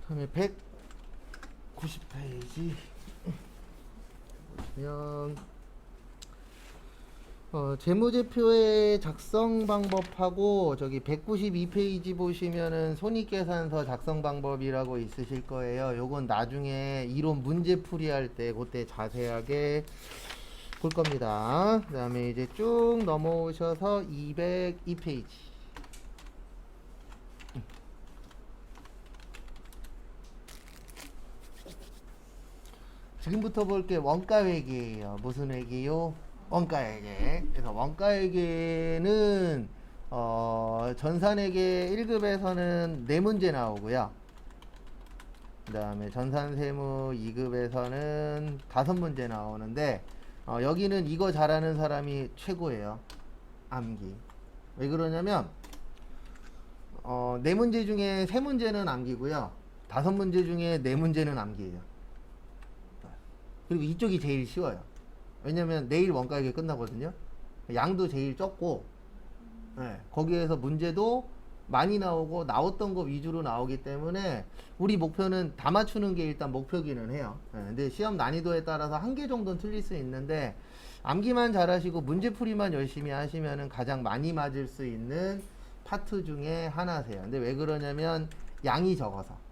다음에 190페이지 보시면 재무제표의 작성 방법하고 저기 192페이지 보시면은 손익계산서 작성 방법이라고 있으실 거예요. 요건 나중에 이론 문제 풀이할 때 그때 자세하게 볼 겁니다. 그 다음에 이제 쭉 넘어오셔서 202페이지. 지금부터 볼 게 원가회계예요. 무슨 회계요? 원가회계. 그래서 원가회계는 전산회계 1급에서는 4문제 나오고요. 그 다음에 전산세무 2급에서는 5문제 나오는데 여기는 이거 잘하는 사람이 최고예요. 암기. 왜 그러냐면 4문제 중에 3문제는 암기고요. 5문제 중에 4문제는 암기예요. 그리고 이쪽이 제일 쉬워요. 왜냐면 내일 원가회계 끝나거든요. 양도 제일 적고 거기에서 문제도 많이 나오고 나왔던 거 위주로 나오기 때문에 우리 목표는 다 맞추는 게 일단 목표기는 해요. 근데 시험 난이도에 따라서 한 개 정도는 틀릴 수 있는데 암기만 잘하시고 문제풀이만 열심히 하시면은 가장 많이 맞을 수 있는 파트 중에 하나세요. 근데 왜 그러냐면 양이 적어서.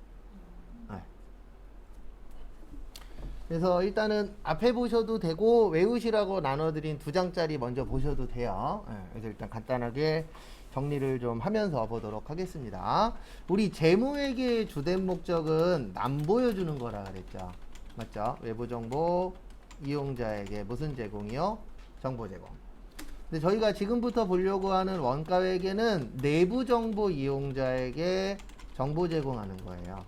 그래서 일단은 앞에 보셔도 되고 외우시라고 나눠드린 2장짜리 먼저 보셔도 돼요. 그래서 일단 간단하게 정리를 좀 하면서 보도록 하겠습니다. 우리 재무회계의 주된 목적은 남 보여주는 거라 그랬죠. 맞죠? 외부 정보 이용자에게 무슨 제공이요? 정보 제공. 근데 저희가 지금부터 보려고 하는 원가회계는 내부 정보 이용자에게 정보 제공하는 거예요.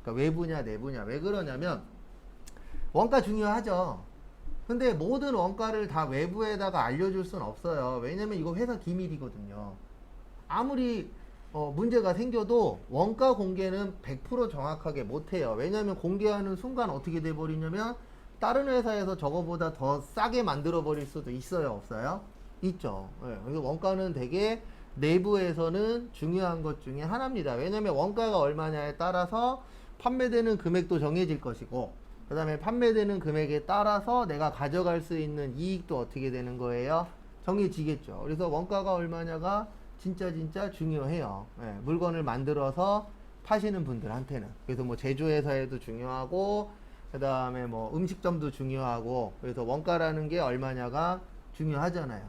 그러니까 외부냐 내부냐. 왜 그러냐면 원가 중요하죠. 근데 모든 원가를 다 외부에다가 알려줄 수는 없어요. 왜냐면 이거 회사 기밀이거든요. 아무리 문제가 생겨도 원가 공개는 100% 정확하게 못해요. 왜냐면 공개하는 순간 어떻게 돼버리냐면 다른 회사에서 저거보다 더 싸게 만들어 버릴 수도 있어요, 없어요? 있죠. 그래서 원가는 되게 내부에서는 중요한 것 중에 하나입니다. 왜냐면 원가가 얼마냐에 따라서 판매되는 금액도 정해질 것이고 그 다음에 판매되는 금액에 따라서 내가 가져갈 수 있는 이익도 어떻게 되는 거예요? 정해지겠죠. 그래서 원가가 얼마냐가 진짜 중요해요. 물건을 만들어서 파시는 분들한테는. 그래서 뭐 제조회사에도 중요하고 그 다음에 뭐 음식점도 중요하고 그래서 원가라는 게 얼마냐가 중요하잖아요.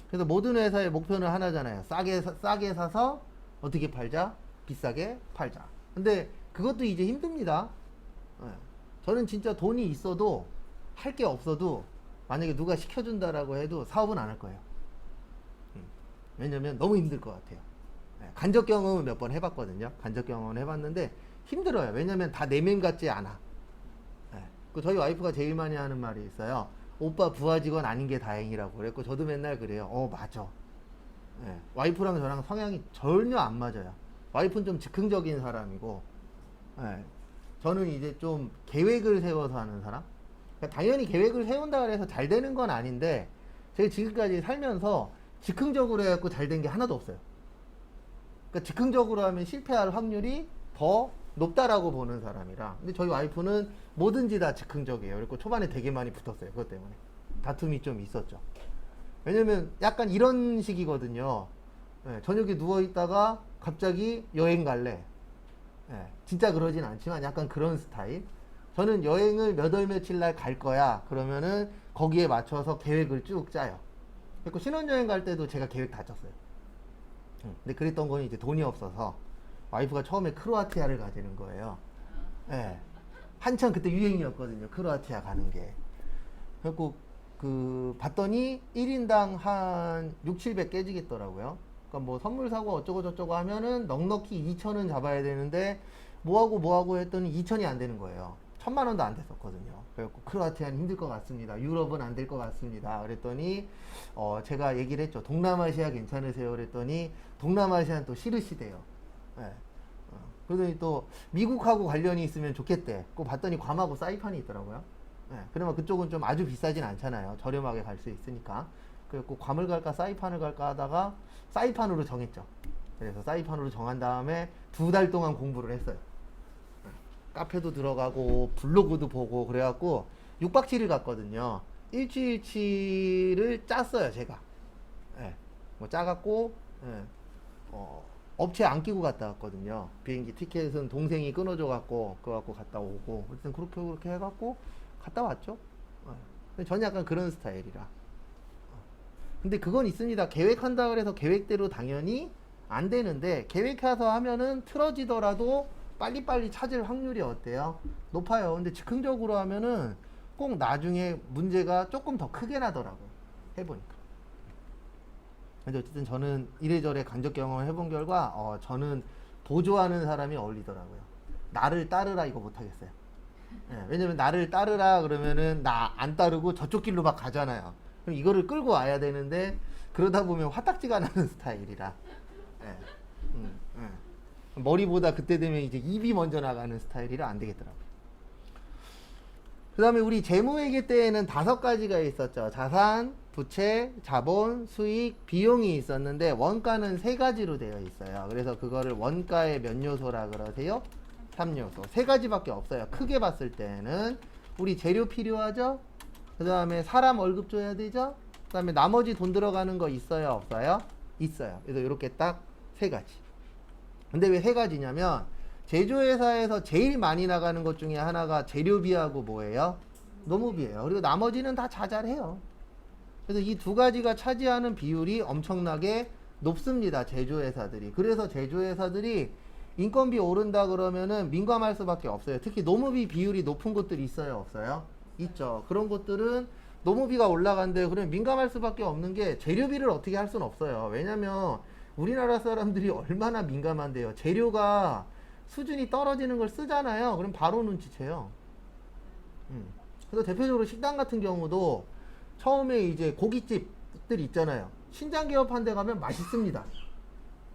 그래서 모든 회사의 목표는 하나잖아요. 싸게 사서 어떻게 팔자? 비싸게 팔자. 근데 그것도 이제 힘듭니다. 저는 진짜 돈이 있어도 할 게 없어도 만약에 누가 시켜준다라고 해도 사업은 안 할 거예요. 왜냐면 너무 힘들 것 같아요. 간접 경험은 몇 번 해봤거든요. 간접 경험은 해봤는데 힘들어요. 왜냐면 다 내면 같지 않아. 그 저희 와이프가 제일 많이 하는 말이 있어요. 오빠 부하 직원 아닌 게 다행이라고 그랬고 저도 맨날 그래요. 맞아. 와이프랑 저랑 성향이 전혀 안 맞아요. 와이프는 좀 즉흥적인 사람이고 저는 이제 좀 계획을 세워서 하는 사람. 그러니까 당연히 계획을 세운다 그래서 잘 되는 건 아닌데 제가 지금까지 살면서 즉흥적으로 해갖고 잘 된 게 하나도 없어요. 그러니까 즉흥적으로 하면 실패할 확률이 더 높다라고 보는 사람이라. 근데 저희 와이프는 뭐든지 다 즉흥적이에요. 그리고 초반에 되게 많이 붙었어요. 그것 때문에 다툼이 좀 있었죠. 왜냐면 약간 이런 식이거든요. 저녁에 누워있다가 갑자기 여행 갈래. 진짜 그러진 않지만 약간 그런 스타일. 저는 여행을 몇 월 며칠 날 갈 거야. 그러면은 거기에 맞춰서 계획을 쭉 짜요. 그리고 신혼여행 갈 때도 제가 계획 다 짰어요. 근데 그랬던 건 이제 돈이 없어서 와이프가 처음에 크로아티아를 가지는 거예요. 한참 그때 유행이었거든요. 크로아티아 가는 게. 그래갖고 봤더니 1인당 한 6, 700 깨지겠더라고요. 그러니까 뭐 선물 사고 어쩌고 저쩌고 하면은 넉넉히 2천은 잡아야 되는데 뭐하고 했더니 2천이 안 되는 거예요. 1,000만 원도 안 됐었거든요. 그래갖고 크로아티아는 힘들 것 같습니다. 유럽은 안 될 것 같습니다. 그랬더니 제가 얘기를 했죠. 동남아시아 괜찮으세요? 그랬더니 동남아시아는 또 싫으시대요. 그러더니 또 미국하고 관련이 있으면 좋겠대. 그거 봤더니 괌하고 사이판이 있더라고요. 그러면 그쪽은 좀 아주 비싸진 않잖아요. 저렴하게 갈 수 있으니까. 그래갖고 괌을 갈까 사이판을 갈까 하다가 사이판으로 정했죠. 그래서 사이판으로 정한 다음에 2달 동안 공부를 했어요. 카페도 들어가고 블로그도 보고 그래갖고 6박 7일 갔거든요. 일주일치를 짰어요 제가. 예, 뭐 짜갖고 예, 업체 안 끼고 갔다 왔거든요. 비행기 티켓은 동생이 끊어줘 갖고 그거 갖고 갔다 오고 하여튼 그렇게 해갖고 갔다 왔죠. 예. 근데 저는 약간 그런 스타일이라. 근데 그건 있습니다. 계획한다 그래서 계획대로 당연히 안 되는데 계획해서 하면은 틀어지더라도 빨리빨리 찾을 확률이 어때요? 높아요. 근데 즉흥적으로 하면은 꼭 나중에 문제가 조금 더 크게 나더라고요. 해보니까. 근데 어쨌든 저는 이래저래 간접 경험을 해본 결과 저는 보조하는 사람이 어울리더라고요. 나를 따르라 이거 못하겠어요. 예, 왜냐면 나를 따르라 그러면은 나 안 따르고 저쪽 길로 막 가잖아요. 그럼 이거를 끌고 와야 되는데 그러다 보면 화딱지가 나는 스타일이라. 예, 머리보다 그때 되면 이제 입이 먼저 나가는 스타일이라 안 되겠더라고요. 그 다음에 우리 재무회계 때에는 5가지가 있었죠. 자산, 부채, 자본, 수익, 비용이 있었는데 원가는 3가지로 되어 있어요. 그래서 그거를 원가의 몇 요소라 그러세요? 3요소. 3가지밖에 없어요. 크게 봤을 때는 우리 재료 필요하죠? 그 다음에 사람 월급 줘야 되죠? 그 다음에 나머지 돈 들어가는 거 있어요? 없어요? 있어요. 그래서 이렇게 딱 3가지. 근데 왜 3가지냐면 제조회사에서 제일 많이 나가는 것 중에 하나가 재료비하고 뭐예요? 노무비예요. 그리고 나머지는 다 자잘해요. 그래서 이 2가지가 차지하는 비율이 엄청나게 높습니다. 제조회사들이. 그래서 제조회사들이 인건비 오른다 그러면은 민감할 수밖에 없어요. 특히 노무비 비율이 높은 곳들이 있어요? 없어요? 있죠. 그런 곳들은 노무비가 올라간대. 그러면 민감할 수밖에 없는 게 재료비를 어떻게 할 수는 없어요. 왜냐면 우리나라 사람들이 얼마나 민감한데요. 재료가 수준이 떨어지는 걸 쓰잖아요. 그럼 바로 눈치채요. 그래서 대표적으로 식당 같은 경우도 처음에 이제 고깃집들 있잖아요. 신장 개업한 데 가면 맛있습니다.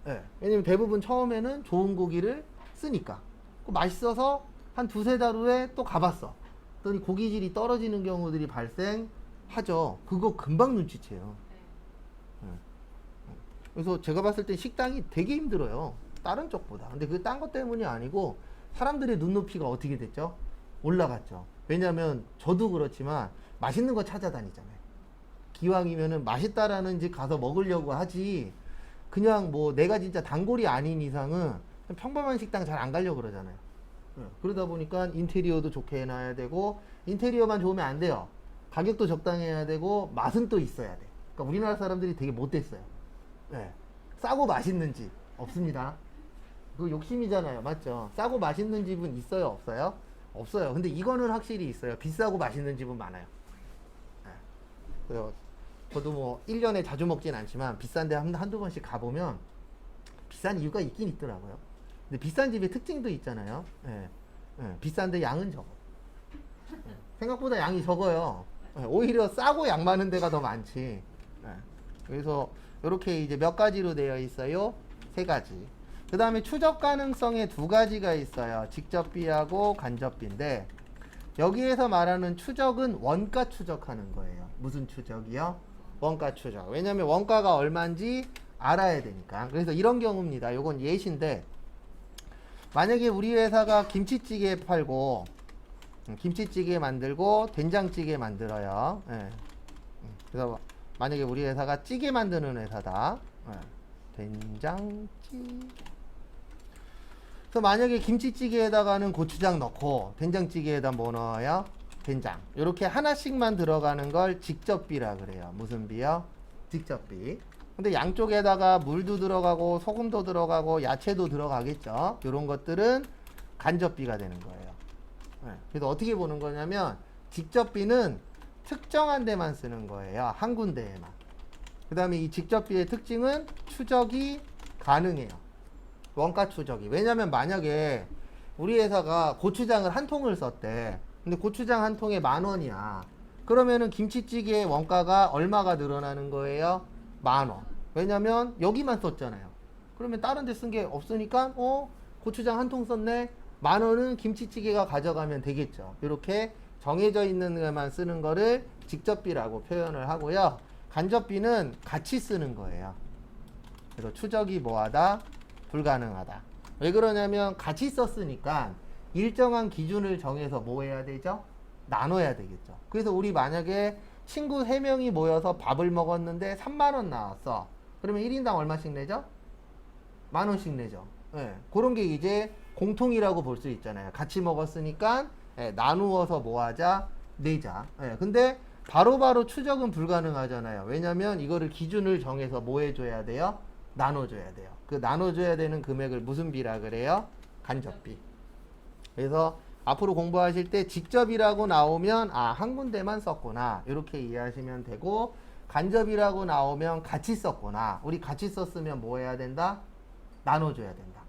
네. 왜냐면 대부분 처음에는 좋은 고기를 쓰니까. 맛있어서 한 2-3달 후에 또 가봤어. 그랬더니 고기질이 떨어지는 경우들이 발생하죠. 그거 금방 눈치채요. 네. 그래서 제가 봤을 때 식당이 되게 힘들어요. 다른 쪽보다. 근데 그게 딴 것 때문이 아니고 사람들의 눈높이가 어떻게 됐죠? 올라갔죠. 왜냐면 저도 그렇지만 맛있는 거 찾아다니잖아요. 기왕이면은 맛있다라는 집 가서 먹으려고 하지 그냥 뭐 내가 진짜 단골이 아닌 이상은 평범한 식당 잘 안 가려고 그러잖아요. 그러다 보니까 인테리어도 좋게 해놔야 되고 인테리어만 좋으면 안 돼요. 가격도 적당해야 되고 맛은 또 있어야 돼. 그러니까 우리나라 사람들이 되게 못됐어요. 네. 싸고 맛있는 집 없습니다. 그거 욕심이잖아요. 맞죠? 싸고 맛있는 집은 있어요? 없어요? 없어요. 근데 이거는 확실히 있어요. 비싸고 맛있는 집은 많아요. 네. 그래서 저도 뭐 1년에 자주 먹진 않지만 비싼데 한두 번씩 가보면 비싼 이유가 있긴 있더라고요. 근데 비싼 집의 특징도 있잖아요. 네. 네. 비싼데 양은 적어. 네. 생각보다 양이 적어요. 네. 오히려 싸고 양 많은 데가 더 많지. 네. 그래서 이렇게 이제 몇 가지로 되어 있어요? 3가지. 그 다음에 추적 가능성에 2가지가 있어요. 직접비하고 간접비인데 여기에서 말하는 추적은 원가 추적하는 거예요. 무슨 추적이요? 원가 추적. 왜냐면 원가가 얼마인지 알아야 되니까. 그래서 이런 경우입니다. 요건 예시인데 만약에 우리 회사가 김치찌개 팔고 김치찌개 만들고 된장찌개 만들어요. 예. 그래서 만약에 우리 회사가 찌개 만드는 회사다. 예. 된장찌개. 그래서 만약에 김치찌개에다가는 고추장 넣고 된장찌개에다 뭐 넣어요? 된장. 이렇게 하나씩만 들어가는 걸 직접비라 그래요. 무슨 비요? 직접비. 근데 양쪽에다가 물도 들어가고 소금도 들어가고 야채도 들어가겠죠. 이런 것들은 간접비가 되는 거예요. 네. 그래서 어떻게 보는 거냐면 직접비는 특정한 데만 쓰는 거예요. 한 군데에만. 그 다음에 이 직접비의 특징은 추적이 가능해요. 원가 추적이. 왜냐면 만약에 우리 회사가 고추장을 한 통을 썼대. 근데 고추장 한 통에 10,000원이야. 그러면은 김치찌개의 원가가 얼마가 늘어나는 거예요? 10,000원. 왜냐면 여기만 썼잖아요. 그러면 다른 데 쓴 게 없으니까 고추장 한 통 썼네. 10,000원은 김치찌개가 가져가면 되겠죠. 이렇게 정해져 있는 것만 쓰는 거를 직접비라고 표현을 하고요. 간접비는 같이 쓰는 거예요. 그래서 추적이 뭐하다? 불가능하다. 왜 그러냐면 같이 썼으니까 일정한 기준을 정해서 뭐 해야 되죠? 나눠야 되겠죠. 그래서 우리 만약에 친구 3명이 모여서 밥을 먹었는데 3만 원 나왔어. 그러면 1인당 얼마씩 내죠? 10,000원씩 내죠. 예, 그런 게 이제 공통이라고 볼 수 있잖아요. 같이 먹었으니까 나누어서 뭐 하자? 내자. 예, 근데 바로바로 추적은 불가능하잖아요. 왜냐면 이거를 기준을 정해서 뭐 해줘야 돼요? 나눠줘야 돼요. 그 나눠줘야 되는 금액을 무슨 비라 그래요? 간접비. 그래서 앞으로 공부하실 때 직접이라고 나오면 한 군데만 썼구나 이렇게 이해하시면 되고, 간접이라고 나오면 같이 썼구나, 우리 같이 썼으면 뭐 해야 된다? 나눠줘야 된다.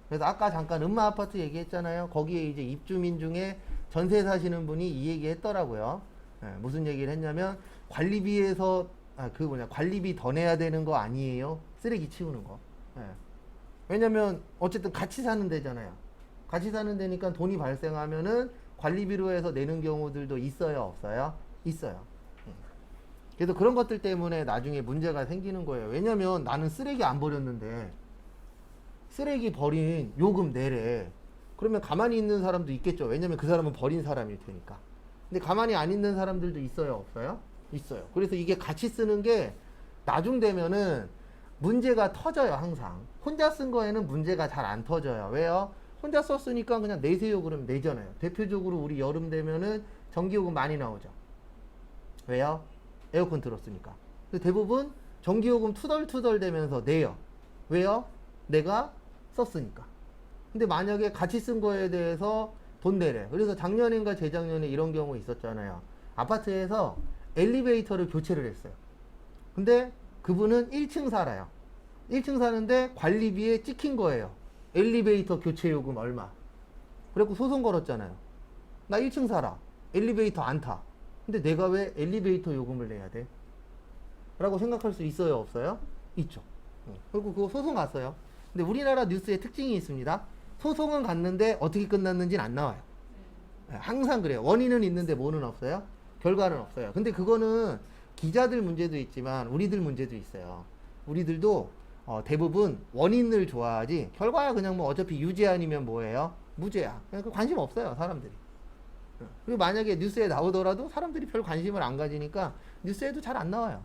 그래서 아까 잠깐 음마 아파트 얘기했잖아요. 거기에 이제 입주민 중에 전세 사시는 분이 이 얘기 했더라고요. 무슨 얘기를 했냐면 관리비에서 관리비 더 내야 되는 거 아니에요? 쓰레기 치우는 거. 왜냐면 어쨌든 같이 사는 데잖아요. 같이 사는 데니까 돈이 발생하면은 관리비로 해서 내는 경우들도 있어요, 없어요? 있어요. 그래서 그런 것들 때문에 나중에 문제가 생기는 거예요. 왜냐면 나는 쓰레기 안 버렸는데 쓰레기 버린 요금 내래. 그러면 가만히 있는 사람도 있겠죠. 왜냐면 그 사람은 버린 사람일 테니까. 근데 가만히 안 있는 사람들도 있어요, 없어요? 있어요. 그래서 이게 같이 쓰는 게 나중 되면은 문제가 터져요, 항상. 혼자 쓴 거에는 문제가 잘 안 터져요. 왜요? 혼자 썼으니까 그냥 내세요 그러면 내잖아요. 대표적으로 우리 여름 되면은 전기요금 많이 나오죠. 왜요? 에어컨 틀었으니까. 근데 대부분 전기요금 투덜투덜 되면서 내요. 왜요? 내가 썼으니까. 근데 만약에 같이 쓴 거에 대해서 돈 내래. 그래서 작년인가 재작년에 이런 경우 있었잖아요. 아파트에서 엘리베이터를 교체를 했어요. 근데 그분은 1층 살아요. 1층 사는데 관리비에 찍힌 거예요. 엘리베이터 교체 요금 얼마. 그래갖고 소송 걸었잖아요. 나 1층 살아. 엘리베이터 안 타. 근데 내가 왜 엘리베이터 요금을 내야 돼? 라고 생각할 수 있어요, 없어요? 있죠. 그리고 그거 소송 갔어요. 근데 우리나라 뉴스에 특징이 있습니다. 소송은 갔는데 어떻게 끝났는지는 안 나와요. 항상 그래요. 원인은 있는데 뭐는 없어요? 결과는 없어요. 근데 그거는 기자들 문제도 있지만 우리들 문제도 있어요. 우리들도 대부분 원인을 좋아하지 결과야 그냥 뭐 어차피 유죄 아니면 뭐예요? 무죄야. 그냥 그 관심 없어요, 사람들이. 그리고 만약에 뉴스에 나오더라도 사람들이 별 관심을 안 가지니까 뉴스에도 잘 안 나와요.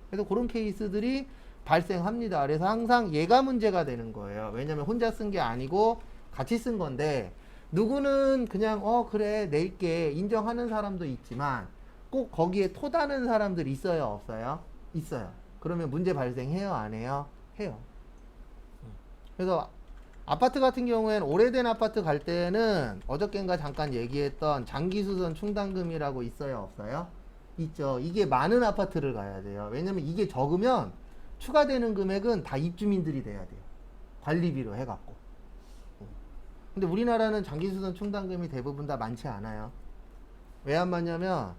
그래서 그런 케이스들이 발생합니다. 그래서 항상 얘가 문제가 되는 거예요. 왜냐면 혼자 쓴 게 아니고 같이 쓴 건데, 누구는 그냥 그래 낼게 인정하는 사람도 있지만 꼭 거기에 토다는 사람들이 있어요, 없어요? 있어요. 그러면 문제 발생해요, 안 해요? 해요. 그래서 아파트 같은 경우에는 오래된 아파트 갈 때는 어저께인가 잠깐 얘기했던 장기수선 충당금이라고 있어요, 없어요? 있죠. 이게 많은 아파트를 가야 돼요. 왜냐면 이게 적으면 추가되는 금액은 다 입주민들이 돼야 돼요. 관리비로 해갖고. 근데 우리나라는 장기수선 충당금이 대부분 다 많지 않아요. 왜 안 많냐면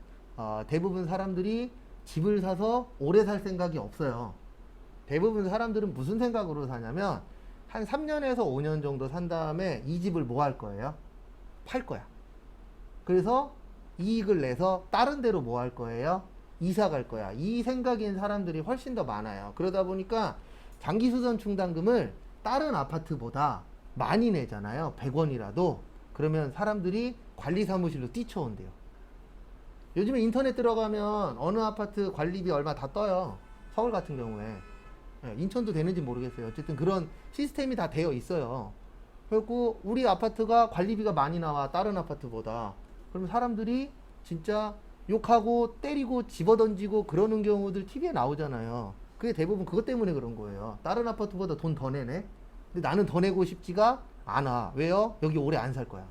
대부분 사람들이 집을 사서 오래 살 생각이 없어요. 대부분 사람들은 무슨 생각으로 사냐면 한 3년에서 5년 정도 산 다음에 이 집을 뭐 할 거예요? 팔 거야. 그래서 이익을 내서 다른 데로 뭐 할 거예요? 이사 갈 거야. 이 생각인 사람들이 훨씬 더 많아요. 그러다 보니까 장기수선 충당금을 다른 아파트보다 많이 내잖아요. 100원이라도. 그러면 사람들이 관리사무실로 뛰쳐온대요. 요즘에 인터넷 들어가면 어느 아파트 관리비 얼마 다 떠요. 서울 같은 경우에. 인천도 되는지 모르겠어요. 어쨌든 그런 시스템이 다 되어 있어요. 그리고 우리 아파트가 관리비가 많이 나와, 다른 아파트보다. 그러면 사람들이 진짜 욕하고 때리고 집어던지고 그러는 경우들 TV에 나오잖아요. 그게 대부분 그것 때문에 그런 거예요. 다른 아파트보다 돈 더 내네? 근데 나는 더 내고 싶지가 않아. 왜요? 여기 오래 안 살 거야.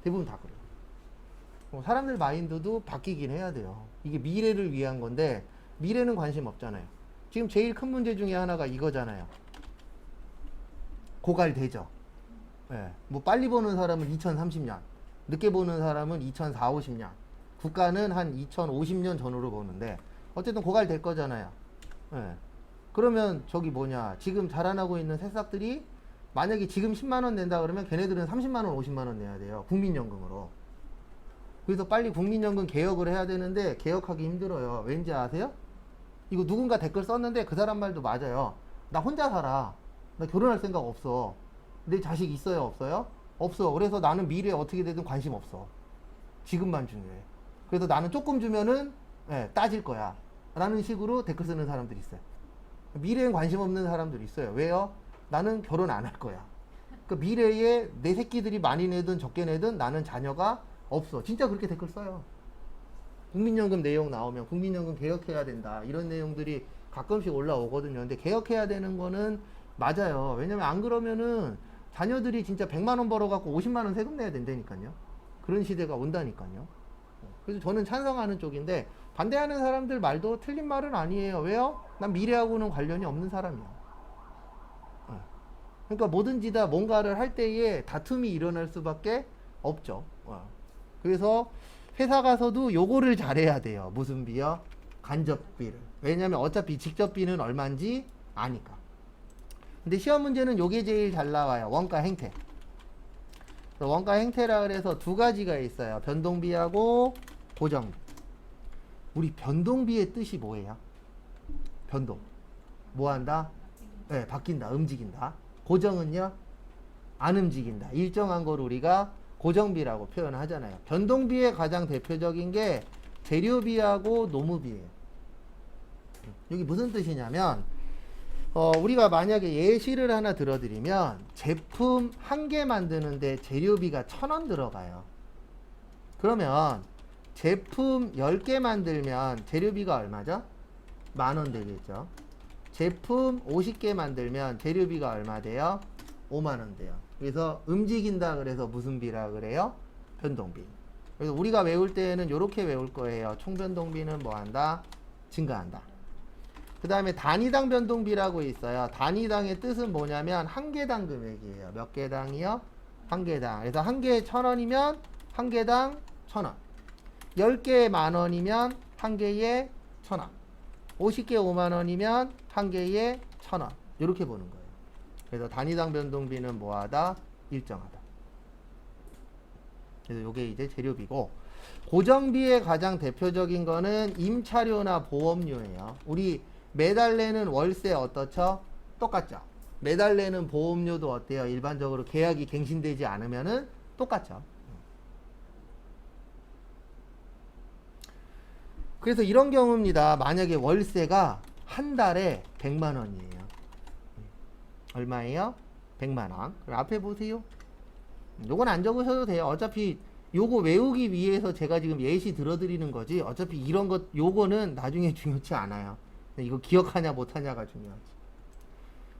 대부분 다 그래요. 사람들 마인드도 바뀌긴 해야 돼요. 이게 미래를 위한 건데 미래는 관심 없잖아요. 지금 제일 큰 문제 중에 하나가 이거잖아요. 고갈되죠. 뭐 빨리 보는 사람은 2030년, 늦게 보는 사람은 2040, 50년, 국가는 한 2050년 전후로 보는데 어쨌든 고갈될 거잖아요. 그러면 저기 지금 자라나고 있는 새싹들이 만약에 지금 10만원 낸다 그러면 걔네들은 30만원, 50만원 내야 돼요. 국민연금으로. 그래서 빨리 국민연금 개혁을 해야 되는데 개혁하기 힘들어요. 왠지 아세요? 이거 누군가 댓글 썼는데 그 사람 말도 맞아요. 나 혼자 살아. 나 결혼할 생각 없어. 내 자식 있어요, 없어요? 없어. 그래서 나는 미래에 어떻게 되든 관심 없어. 지금만 중요해. 그래서 나는 조금 주면은 따질 거야. 라는 식으로 댓글 쓰는 사람들이 있어요. 미래엔 관심 없는 사람들이 있어요. 왜요? 나는 결혼 안 할 거야. 그 미래에 내 새끼들이 많이 내든 적게 내든 나는 자녀가 없어. 진짜 그렇게 댓글 써요. 국민연금 내용 나오면 국민연금 개혁해야 된다. 이런 내용들이 가끔씩 올라오거든요. 근데 개혁해야 되는 거는 맞아요. 왜냐면 안 그러면은 자녀들이 진짜 100만 원 벌어갖고 50만 원 세금 내야 된다니까요. 그런 시대가 온다니까요. 그래서 저는 찬성하는 쪽인데 반대하는 사람들 말도 틀린 말은 아니에요. 왜요? 난 미래하고는 관련이 없는 사람이야. 그러니까 뭐든지 다 뭔가를 할 때에 다툼이 일어날 수밖에 없죠. 그래서 회사 가서도 요거를 잘해야 돼요. 무슨 비요? 간접비를. 왜냐면 어차피 직접비는 얼마인지 아니까. 근데 시험 문제는 요게 제일 잘 나와요. 원가 행태. 원가 행태라 그래서 두 가지가 있어요. 변동비하고 고정비. 우리 변동비의 뜻이 뭐예요? 변동. 뭐 한다? 네, 바뀐다. 움직인다. 고정은요? 안 움직인다. 일정한 걸 우리가 고정비라고 표현하잖아요. 변동비의 가장 대표적인 게 재료비하고 노무비예요. 여기 무슨 뜻이냐면 우리가 만약에 예시를 하나 들어드리면 제품 한 개 만드는데 재료비가 1,000원 들어가요. 그러면 제품 10개 만들면 재료비가 얼마죠? 10,000원 되겠죠. 제품 50개 만들면 재료비가 얼마 돼요? 50,000원 돼요. 그래서 움직인다 그래서 무슨 비라 그래요? 변동비. 그래서 우리가 외울 때는 이렇게 외울 거예요. 총변동비는 뭐 한다? 증가한다. 그 다음에 단위당 변동비라고 있어요. 단위당의 뜻은 뭐냐면 한 개당 금액이에요. 몇 개당이요? 한 개당. 그래서 한 개에 1,000원이면 한 개당 1,000원. 10개에 10,000원이면 한 개에 1,000원. 50개 50,000원이면 한 개에 1,000원. 이렇게 보는 거예요. 그래서 단위당 변동비는 뭐하다? 일정하다. 그래서 요게 이제 재료비고, 고정비의 가장 대표적인 거는 임차료나 보험료예요. 우리 매달 내는 월세 어떻죠? 똑같죠? 매달 내는 보험료도 어때요? 일반적으로 계약이 갱신되지 않으면은 똑같죠? 그래서 이런 경우입니다. 만약에 월세가 한 달에 100만 원이에요. 얼마예요? 100만 원. 그럼 앞에 보세요. 요건 안 적으셔도 돼요. 어차피 요거 외우기 위해서 제가 지금 예시 들어드리는 거지. 어차피 이런 것, 요거는 나중에 중요치 않아요. 이거 기억하냐 못하냐가 중요하지.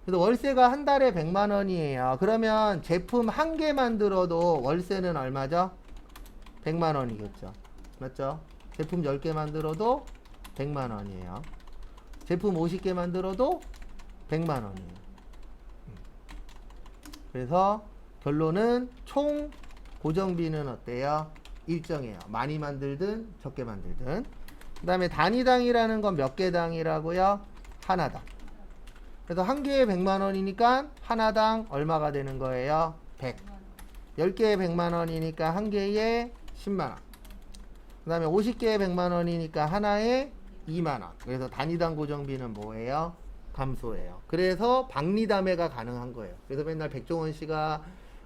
그래서 월세가 한 달에 100만 원이에요. 그러면 제품 한 개 만들어도 월세는 얼마죠? 100만 원이겠죠. 맞죠? 제품 10개 만들어도 100만 원이에요. 제품 50개 만들어도 100만 원이에요. 그래서 결론은 총 고정비는 어때요? 일정해요. 많이 만들든 적게 만들든. 그 다음에 단위당이라는 건 몇 개당이라고요? 하나당. 그래서 한 개에 100만 원이니까 하나당 얼마가 되는 거예요? 100. 10개에 100만 원이니까 한 개에 10만 원. 그 다음에 50개에 100만 원이니까 하나에 2만 원. 그래서 단위당 고정비는 뭐예요? 감소해요. 그래서 박리담회가 가능한 거예요. 그래서 맨날 백종원 씨가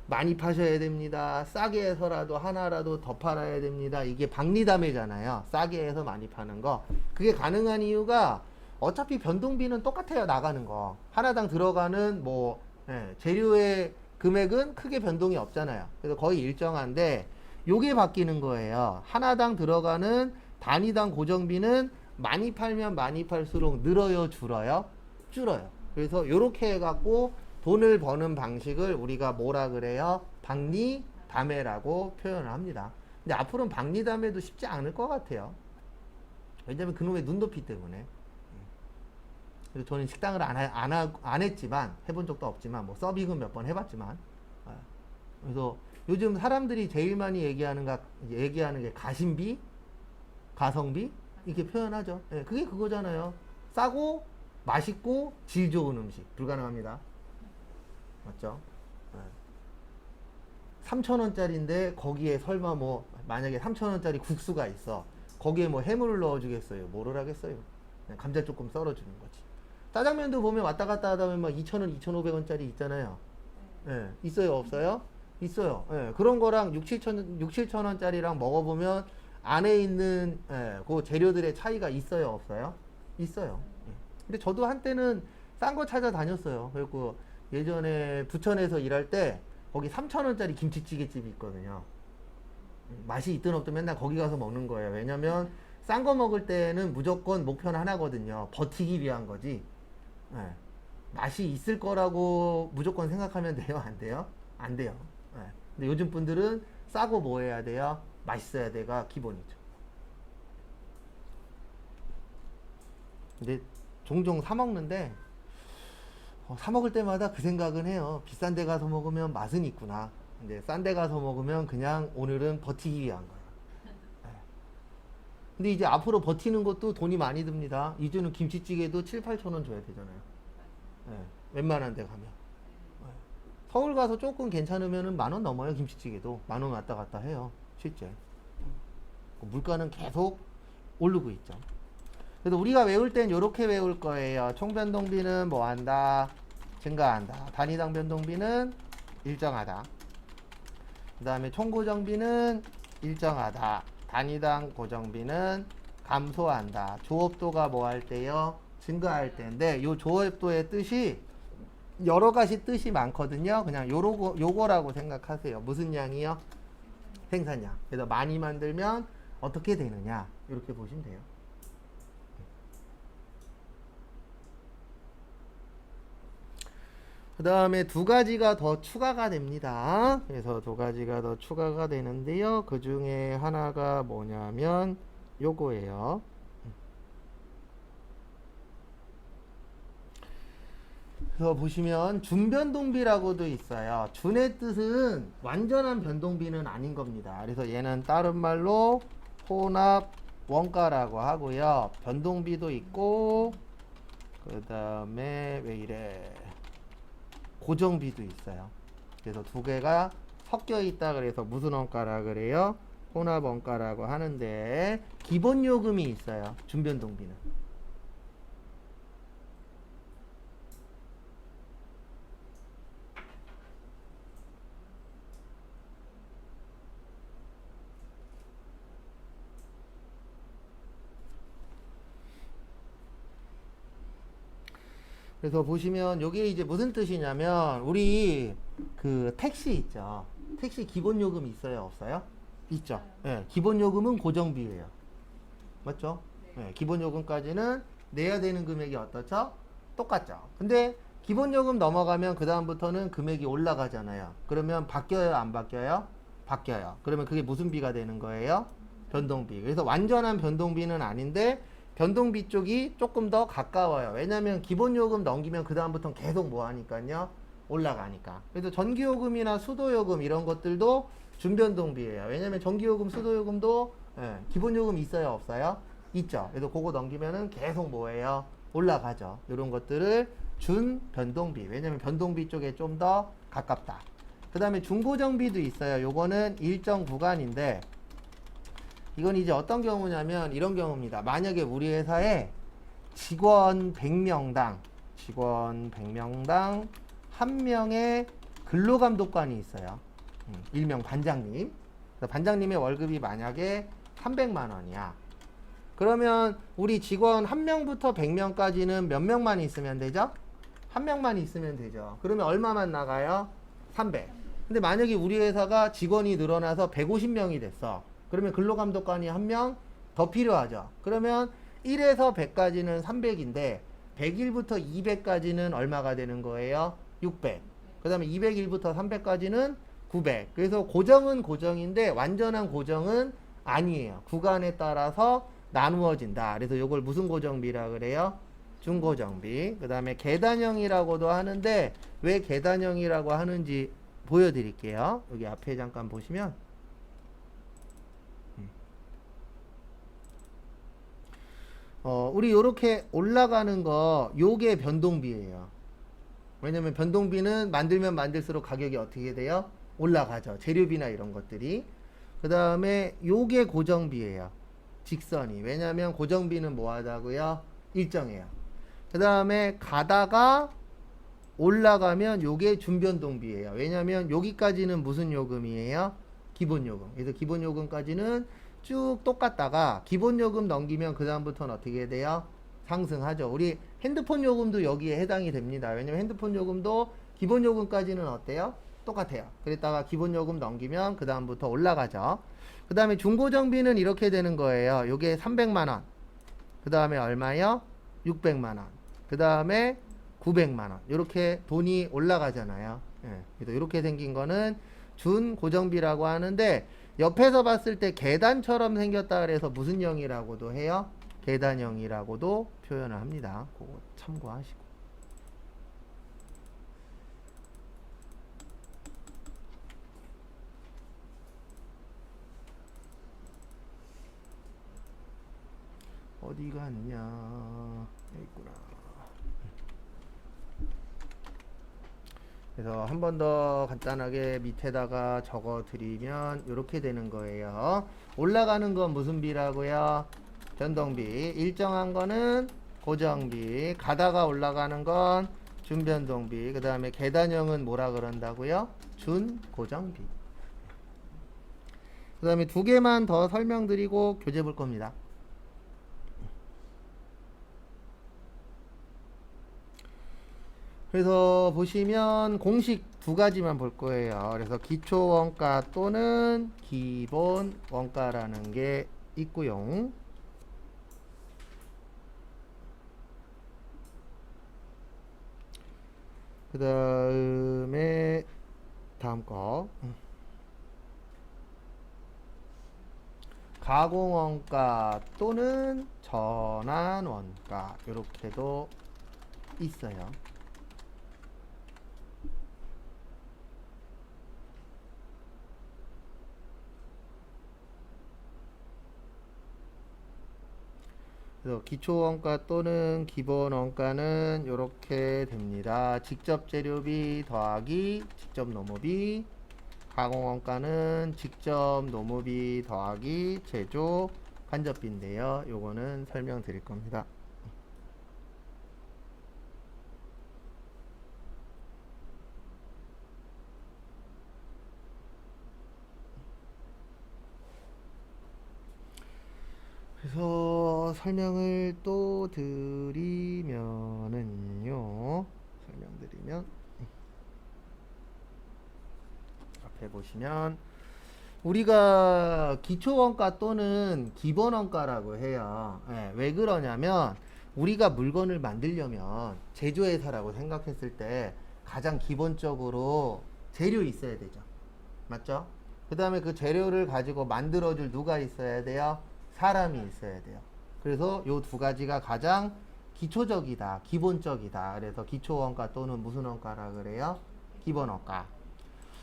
많이 파셔야 됩니다. 싸게 해서라도 하나라도 더 팔아야 됩니다. 이게 박리담회잖아요. 싸게 해서 많이 파는 거. 그게 가능한 이유가 어차피 변동비는 똑같아요. 나가는 거. 하나당 들어가는 재료의 금액은 크게 변동이 없잖아요. 그래서 거의 일정한데 요게 바뀌는 거예요. 하나당 들어가는 단위당 고정비는 많이 팔면 많이 팔수록 늘어요, 줄어요? 줄어요. 그래서 요렇게 해갖고 돈을 버는 방식을 우리가 뭐라 그래요? 박리담회라고 표현을 합니다. 근데 앞으로는 박리담회도 쉽지 않을 것 같아요. 왜냐면 그놈의 눈높이 때문에. 그래서 저는 식당을 안 했지만, 해본 적도 없지만, 뭐 서빙은 몇 번 해봤지만. 그래서 요즘 사람들이 제일 많이 얘기하는 게 가심비, 가성비 이렇게 표현하죠. 네, 그게 그거잖아요. 싸고 맛있고 질 좋은 음식 불가능합니다. 맞죠? 네. 3,000원짜리인데 거기에 설마 뭐 만약에 3,000원짜리 국수가 있어. 거기에 뭐 해물을 넣어주겠어요? 뭐를 하겠어요? 네, 감자 조금 썰어주는 거지. 짜장면도 보면 왔다 갔다 하다 보면 막 2,000원, 2,500원짜리 있잖아요. 예, 있어요, 없어요? 있어요. 예, 그런 거랑 6,7천원짜리랑 먹어보면 안에 있는 그 재료들의 차이가 있어요, 없어요? 있어요. 예. 근데 저도 한때는 싼 거 찾아다녔어요. 그리고 예전에 부천에서 일할 때 거기 3,000원짜리 김치찌개집이 있거든요. 맛이 있든 없든 맨날 거기 가서 먹는 거예요. 왜냐면 싼 거 먹을 때는 무조건 목표는 하나거든요. 버티기 위한 거지. 예. 맛이 있을 거라고 무조건 생각하면 돼요? 안 돼요? 안 돼요. 예. 근데 요즘 분들은 싸고 뭐 해야 돼요? 맛있어야 돼가 기본이죠. 근데 종종 사 먹는데 사 먹을 때마다 그 생각은 해요. 비싼 데 가서 먹으면 맛은 있구나. 근데 싼 데 가서 먹으면 그냥 오늘은 버티기 위한 거야. 예. 근데 이제 앞으로 버티는 것도 돈이 많이 듭니다. 이제는 김치찌개도 7, 8천 원 줘야 되잖아요. 예. 웬만한 데 가면. 예. 서울 가서 조금 괜찮으면은 10,000원 넘어요. 김치찌개도 10,000원 왔다 갔다 해요. 실제. 물가는 계속 오르고 있죠. 그래서 우리가 외울 땐 이렇게 외울 거예요. 총변동비는 뭐 한다? 증가한다. 단위당 변동비는 일정하다. 그 다음에 총고정비는 일정하다. 단위당 고정비는 감소한다. 조업도가 뭐 할 때요? 증가할 때인데 이 조업도의 뜻이 여러 가지 뜻이 많거든요. 그냥 요거라고 생각하세요. 무슨 양이요? 생산량. 그래서 많이 만들면 어떻게 되느냐 이렇게 보시면 돼요. 그 다음에 두 가지가 더 추가가 됩니다. 그래서 두 가지가 더 추가가 되는데요. 그 중에 하나가 뭐냐면 요거예요. 그래서 보시면 준변동비라고도 있어요. 준의 뜻은 완전한 변동비는 아닌 겁니다. 그래서 얘는 다른 말로 혼합 원가라고 하고요. 변동비도 있고 그 다음에 왜 이래 고정비도 있어요. 그래서 두 개가 섞여 있다 그래서 무슨 원가라 그래요? 혼합 원가라고 하는데 기본 요금이 있어요. 준변동비는. 그래서 보시면 이게 이제 무슨 뜻이냐면 우리 그 택시 있죠. 택시 기본 요금 있어요, 없어요? 있죠. 예, 기본 요금은 고정비예요. 맞죠? 예, 기본 요금까지는 내야 되는 금액이 어떻죠? 똑같죠. 근데 기본 요금 넘어가면 그 다음부터는 금액이 올라가잖아요. 그러면 바뀌어요, 안 바뀌어요? 바뀌어요. 그러면 그게 무슨 비가 되는 거예요? 변동비. 그래서 완전한 변동비는 아닌데 변동비 쪽이 조금 더 가까워요. 왜냐면 기본 요금 넘기면 그 다음부터는 계속 뭐 하니까요? 올라가니까. 그래서 전기요금이나 수도요금 이런 것들도 준변동비예요. 왜냐면 전기요금, 수도요금도 기본 요금 있어요, 없어요? 있죠. 그래서 그거 넘기면은 계속 뭐예요? 올라가죠. 이런 것들을 준변동비. 왜냐면 변동비 쪽에 좀 더 가깝다. 그 다음에 중고정비도 있어요. 요거는 일정 구간인데 이건 이제 어떤 경우냐면 이런 경우입니다. 만약에 우리 회사에 직원 100명당 한 명의 근로감독관이 있어요. 일명 반장님. 반장님의 월급이 만약에 300만 원이야. 그러면 우리 직원 한 명부터 100명까지는 몇 명만 있으면 되죠? 한 명만 있으면 되죠. 그러면 얼마만 나가요? 300. 근데 만약에 우리 회사가 직원이 늘어나서 150명이 됐어. 그러면 근로감독관이 한 명 더 필요하죠. 그러면 1에서 100까지는 300인데 101부터 200까지는 얼마가 되는 거예요? 600. 그 다음에 201부터 300까지는 900. 그래서 고정은 고정인데 완전한 고정은 아니에요. 구간에 따라서 나누어진다. 그래서 이걸 무슨 고정비라 그래요? 중고정비. 그 다음에 계단형이라고도 하는데 왜 계단형이라고 하는지 보여드릴게요. 여기 앞에 잠깐 보시면 우리 요렇게 올라가는 거 요게 변동비예요. 왜냐면 변동비는 만들면 만들수록 가격이 어떻게 돼요? 올라가죠. 재료비나 이런 것들이. 그 다음에 요게 고정비예요. 직선이. 왜냐면 고정비는 뭐 하다고요? 일정해요. 그 다음에 가다가 올라가면 요게 준변동비예요. 왜냐면 여기까지는 무슨 요금이에요? 기본요금. 그래서 기본요금까지는 쭉 똑같다가 기본요금 넘기면 그 다음부터는 어떻게 돼요? 상승하죠. 우리 핸드폰 요금도 여기에 해당이 됩니다. 왜냐면 핸드폰 요금도 기본요금까지는 어때요? 똑같아요. 그랬다가 기본요금 넘기면 그 다음부터 올라가죠. 그 다음에 중고정비는 이렇게 되는 거예요. 요게 300만원. 그 다음에 얼마요? 600만원. 그 다음에 900만원. 이렇게 돈이 올라가잖아요. 예. 그래서 이렇게 생긴 거는 준고정비라고 하는데, 옆에서 봤을 때 계단처럼 생겼다 그래서 무슨 형이라고도 해요? 계단형이라고도 표현을 합니다. 그거 참고하시고. 어디 갔냐? 여기 있구나. 그래서 한 번 더 간단하게 밑에다가 적어 드리면 이렇게 되는 거예요. 올라가는 건 무슨 비라고요? 변동비. 일정한 거는 고정비. 가다가 올라가는 건 준변동비. 그 다음에 계단형은 뭐라 그런다고요? 준고정비. 그 다음에 두 개만 더 설명드리고 교재 볼 겁니다. 그래서 보시면 공식 두 가지만 볼 거예요. 그래서 기초원가 또는 기본원가라는 게 있고요. 그 다음에 다음 거 가공원가 또는 전환원가 이렇게도 있어요. 그래서 기초원가 또는 기본원가는 이렇게 됩니다. 직접 재료비 더하기 직접 노무비. 가공원가는 직접 노무비 더하기 제조 간접비인데요. 요거는 설명드릴 겁니다. 그래서 설명을 또 드리면은요. 설명드리면 앞에 보시면 우리가 기초원가 또는 기본원가라고 해요. 예, 왜 그러냐면 우리가 물건을 만들려면 제조회사라고 생각했을 때 가장 기본적으로 재료 있어야 되죠. 맞죠? 그 다음에 그 재료를 가지고 만들어줄 누가 있어야 돼요? 사람이 있어야 돼요. 그래서 요 두 가지가 가장 기초적이다, 기본적이다. 그래서 기초원가 또는 무슨 원가라 그래요? 기본원가.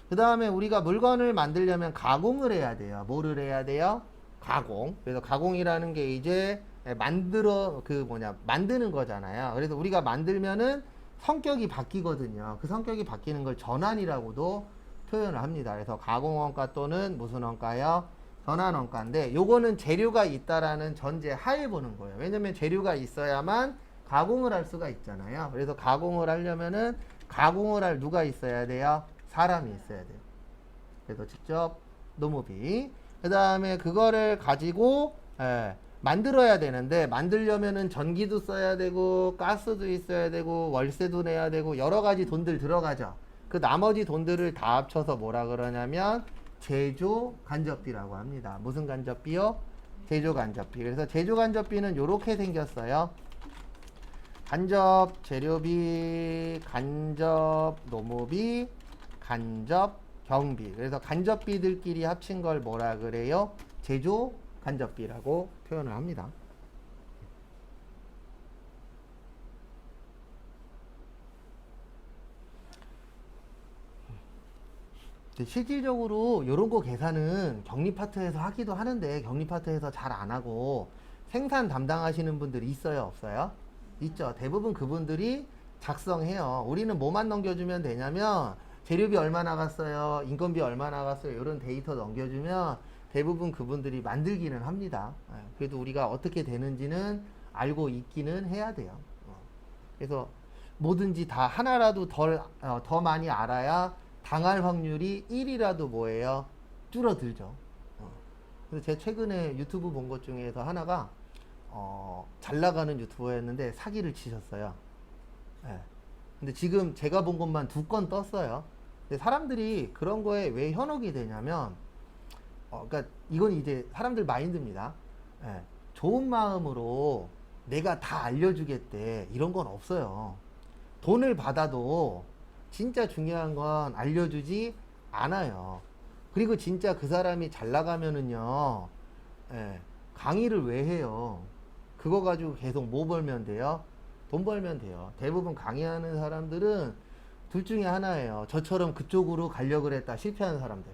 그 다음에 우리가 물건을 만들려면 가공을 해야 돼요. 뭐를 해야 돼요? 가공. 그래서 가공이라는 게 이제 만드는 거잖아요. 그래서 우리가 만들면은 성격이 바뀌거든요. 그 성격이 바뀌는 걸 전환이라고도 표현을 합니다. 그래서 가공원가 또는 무슨 원가요? 전환원가인데 요거는 재료가 있다라는 전제 하에 보는 거예요. 왜냐면 재료가 있어야만 가공을 할 수가 있잖아요. 그래서 가공을 하려면은 가공을 할 누가 있어야 돼요? 사람이 있어야 돼요. 그래서 직접 노무비. 그 다음에 그거를 가지고 만들어야 되는데 만들려면은 전기도 써야 되고 가스도 있어야 되고 월세도 내야 되고 여러 가지 돈들 들어가죠. 그 나머지 돈들을 다 합쳐서 뭐라 그러냐면 제조 간접비라고 합니다. 무슨 간접비요? 제조 간접비. 그래서 제조 간접비는 이렇게 생겼어요. 간접 재료비, 간접 노무비, 간접 경비. 그래서 간접비들끼리 합친 걸 뭐라 그래요? 제조 간접비라고 표현을 합니다. 실질적으로 이런 거 계산은 격리 파트에서 하기도 하는데 격리 파트에서 잘 안 하고 생산 담당하시는 분들이 있어요, 없어요? 있죠. 대부분 그분들이 작성해요. 우리는 뭐만 넘겨주면 되냐면 재료비 얼마 나갔어요, 인건비 얼마 나갔어요, 이런 데이터 넘겨주면 대부분 그분들이 만들기는 합니다. 그래도 우리가 어떻게 되는지는 알고 있기는 해야 돼요. 그래서 뭐든지 다 하나라도 더 많이 알아야 당할 확률이 1이라도 뭐예요? 줄어들죠. 그래서 제가 최근에 유튜브 본 것 중에서 하나가 잘 나가는 유튜버였는데 사기를 치셨어요. 예. 근데 지금 제가 본 것만 2건 떴어요. 근데 사람들이 그런 거에 왜 현혹이 되냐면, 그러니까 이건 이제 사람들 마인드입니다. 예. 좋은 마음으로 내가 다 알려주겠대. 이런 건 없어요. 돈을 받아도 진짜 중요한 건 알려주지 않아요. 그리고 진짜 그 사람이 잘 나가면은요, 예, 강의를 왜 해요? 그거 가지고 계속 뭐 벌면 돼요? 돈 벌면 돼요. 대부분 강의하는 사람들은 둘 중에 하나예요. 저처럼 그쪽으로 가려고 했다 실패하는 사람들.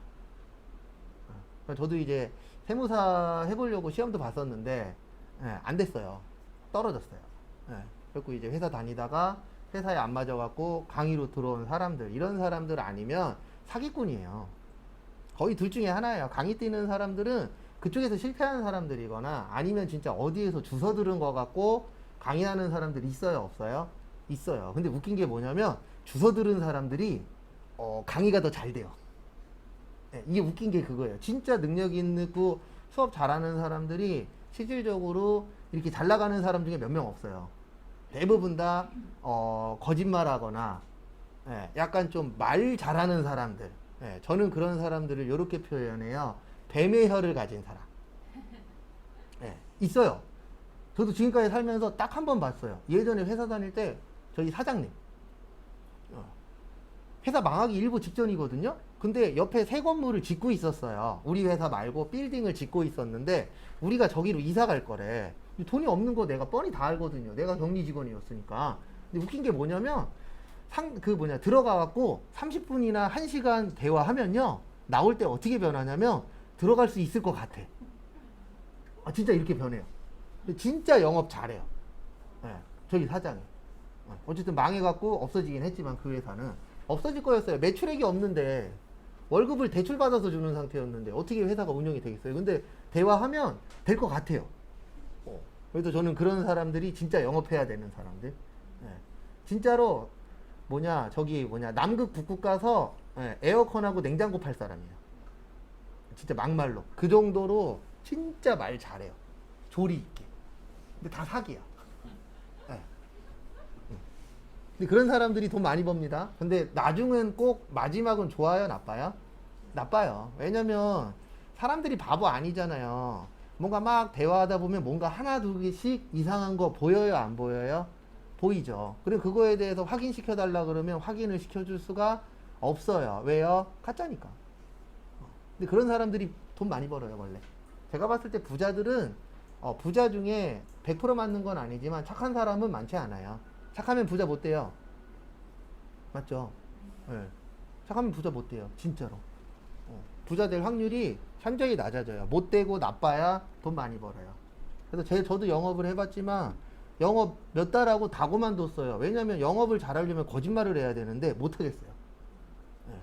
저도 이제 세무사 해보려고 시험도 봤었는데, 예, 안 됐어요. 떨어졌어요. 예, 그래서 이제 회사 다니다가 회사에 안 맞아갖고 강의로 들어온 사람들, 이런 사람들 아니면 사기꾼이에요. 거의 둘 중에 하나예요. 강의 뛰는 사람들은 그쪽에서 실패하는 사람들이거나 아니면 진짜 어디에서 주워 들은 거 갖고 강의하는 사람들이 있어요, 없어요? 있어요. 근데 웃긴 게 뭐냐면 주워 들은 사람들이 강의가 더 잘 돼요. 네, 이게 웃긴 게 그거예요. 진짜 능력 있고 수업 잘하는 사람들이 실질적으로 이렇게 잘 나가는 사람 중에 몇 명 없어요. 대부분 다 거짓말하거나, 예, 약간 좀 말 잘하는 사람들. 예, 저는 그런 사람들을 이렇게 표현해요. 뱀의 혀를 가진 사람. 예, 있어요. 저도 지금까지 살면서 딱 한 번 봤어요. 예전에 회사 다닐 때 저희 사장님. 회사 망하기 일부 직전이거든요. 근데 옆에 새 건물을 짓고 있었어요. 우리 회사 말고 빌딩을 짓고 있었는데 우리가 저기로 이사 갈 거래. 돈이 없는 거 내가 뻔히 다 알거든요. 내가 격리 직원이었으니까. 근데 웃긴 게 뭐냐면 들어가갖고 30분이나 1시간 대화하면요, 나올 때 어떻게 변하냐면 들어갈 수 있을 것 같아. 진짜 이렇게 변해요. 진짜 영업 잘해요. 예, 저기 사장이. 어쨌든 망해갖고 없어지긴 했지만 그 회사는 없어질 거였어요. 매출액이 없는데 월급을 대출 받아서 주는 상태였는데 어떻게 회사가 운영이 되겠어요. 근데 대화하면 될 것 같아요. 그래서 저는 그런 사람들이 진짜 영업해야 되는 사람들. 예, 진짜로 남극 북극 가서, 예, 에어컨하고 냉장고 팔 사람이에요. 진짜 막말로 그 정도로 진짜 말 잘해요. 조리 있게. 근데 다 사기야. 예. 근데 그런 사람들이 돈 많이 법니다. 근데 나중은 꼭 마지막은 좋아요, 나빠요? 나빠요. 왜냐면 사람들이 바보 아니잖아요. 뭔가 막 대화하다 보면 뭔가 하나 두 개씩 이상한 거 보여요, 안 보여요? 보이죠. 그리고 그거에 대해서 확인시켜 달라 그러면 확인을 시켜줄 수가 없어요. 왜요? 가짜니까. 근데 그런 사람들이 돈 많이 벌어요, 원래. 제가 봤을 때 부자들은, 부자 중에 100% 맞는 건 아니지만 착한 사람은 많지 않아요. 착하면 부자 못 돼요. 맞죠? 네. 착하면 부자 못 돼요, 진짜로. 부자 될 확률이 현저히 낮아져요. 못 되고 나빠야 돈 많이 벌어요. 그래서 저도 영업을 해봤지만 영업 몇 달 하고 다 그만뒀어요. 왜냐면 영업을 잘하려면 거짓말을 해야 되는데 못하겠어요. 네.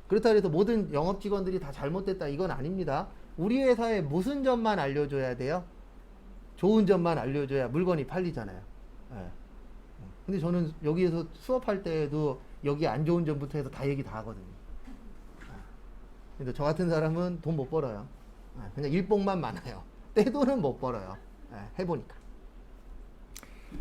그렇다 해서 모든 영업 직원들이 다 잘못됐다, 이건 아닙니다. 우리 회사에 무슨 점만 알려줘야 돼요? 좋은 점만 알려줘야 물건이 팔리잖아요. 네. 근데 저는 여기에서 수업할 때에도 여기 안 좋은 점부터 해서 다 얘기 다 하거든요. 근데 저 같은 사람은 돈 못 벌어요. 그냥 일복만 많아요. 떼돈은 못 벌어요. 해보니까.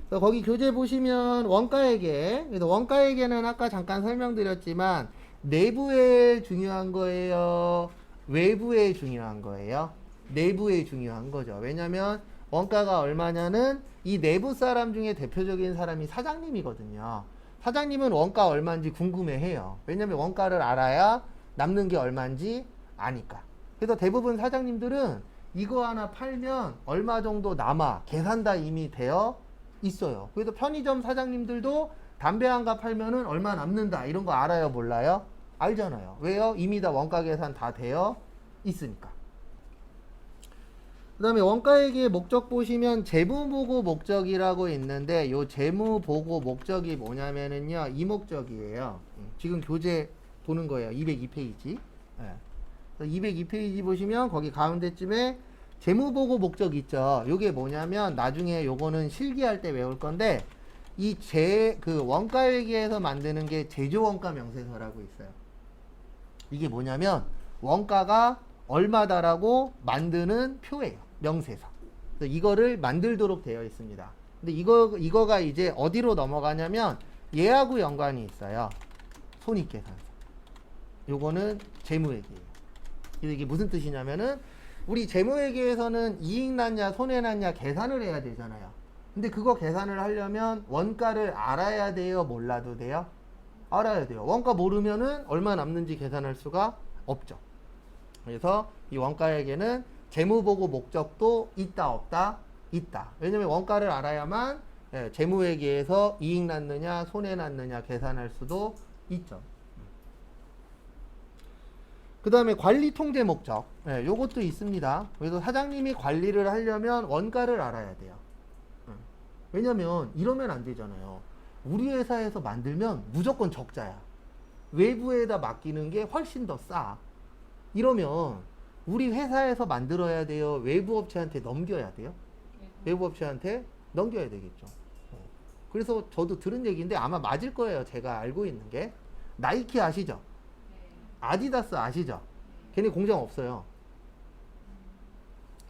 그래서 거기 교재 보시면 원가회계. 그래서 원가회계는 아까 잠깐 설명드렸지만 내부에 중요한 거예요, 외부에 중요한 거예요? 내부에 중요한 거죠. 왜냐면 원가가 얼마냐는 이 내부 사람 중에 대표적인 사람이 사장님이거든요. 사장님은 원가 얼마인지 궁금해해요. 왜냐면 원가를 알아야 남는 게 얼마인지 아니까. 그래서 대부분 사장님들은 이거 하나 팔면 얼마 정도 남아 계산 다 이미 되어 있어요. 그래서 편의점 사장님들도 담배 한 갑 팔면은 얼마 남는다 이런 거 알아요, 몰라요? 알잖아요. 왜요? 이미 다 원가 계산 다 되어 있으니까. 그 다음에 원가회계의 목적 보시면 재무보고 목적이라고 있는데 요 재무보고 목적이 뭐냐면은요, 이 목적이에요. 지금 교재 보는 거예요. 202페이지. 202페이지 보시면 거기 가운데쯤에 재무보고 목적 있죠. 요게 뭐냐면 나중에 요거는 실기할 때 외울 건데 그 원가회계에서 만드는 게 제조원가 명세서라고 있어요. 이게 뭐냐면 원가가 얼마다라고 만드는 표예요. 명세서. 그래서 이거를 만들도록 되어 있습니다. 근데 이거가 이제 어디로 넘어가냐면 얘하고 연관이 있어요. 손익계산서. 요거는 재무회계예요. 그래서 이게 무슨 뜻이냐면은 우리 재무회계에서는 이익 났냐 손해 났냐 계산을 해야 되잖아요. 근데 그거 계산을 하려면 원가를 알아야 돼요? 몰라도 돼요? 알아야 돼요. 원가 모르면은 얼마 남는지 계산할 수가 없죠. 그래서 이 원가회계는 재무보고 목적도 있다 없다? 있다. 왜냐면 원가를 알아야만 재무회계에서 이익 났느냐 손해 났느냐 계산할 수도 있죠. 그 다음에 관리 통제 목적. 요것도 있습니다. 그래서 사장님이 관리를 하려면 원가를 알아야 돼요. 왜냐면 이러면 안 되잖아요. 우리 회사에서 만들면 무조건 적자야. 외부에다 맡기는 게 훨씬 더 싸. 이러면 우리 회사에서 만들어야 돼요? 외부 업체한테 넘겨야 돼요? 외부 업체한테 넘겨야 되겠죠. 그래서 저도 들은 얘기인데 아마 맞을 거예요. 제가 알고 있는 게. 나이키 아시죠? 아디다스 아시죠? 걔네 공장 없어요.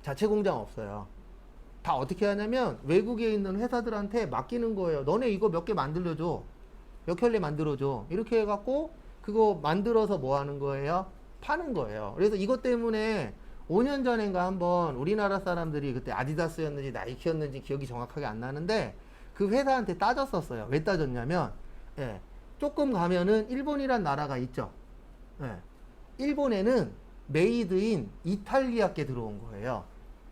자체 공장 없어요. 다 어떻게 하냐면 외국에 있는 회사들한테 맡기는 거예요. 너네 이거 몇 개 만들어줘. 몇 켤레 만들어줘. 이렇게 해갖고 그거 만들어서 뭐 하는 거예요? 파는 거예요. 그래서 이것 때문에 5년 전인가 한번 우리나라 사람들이 그때 아디다스였는지 나이키였는지 기억이 정확하게 안 나는데 그 회사한테 따졌었어요. 왜 따졌냐면 조금 가면은 일본이란 나라가 있죠. 일본에는 메이드인 이탈리아께 들어온 거예요.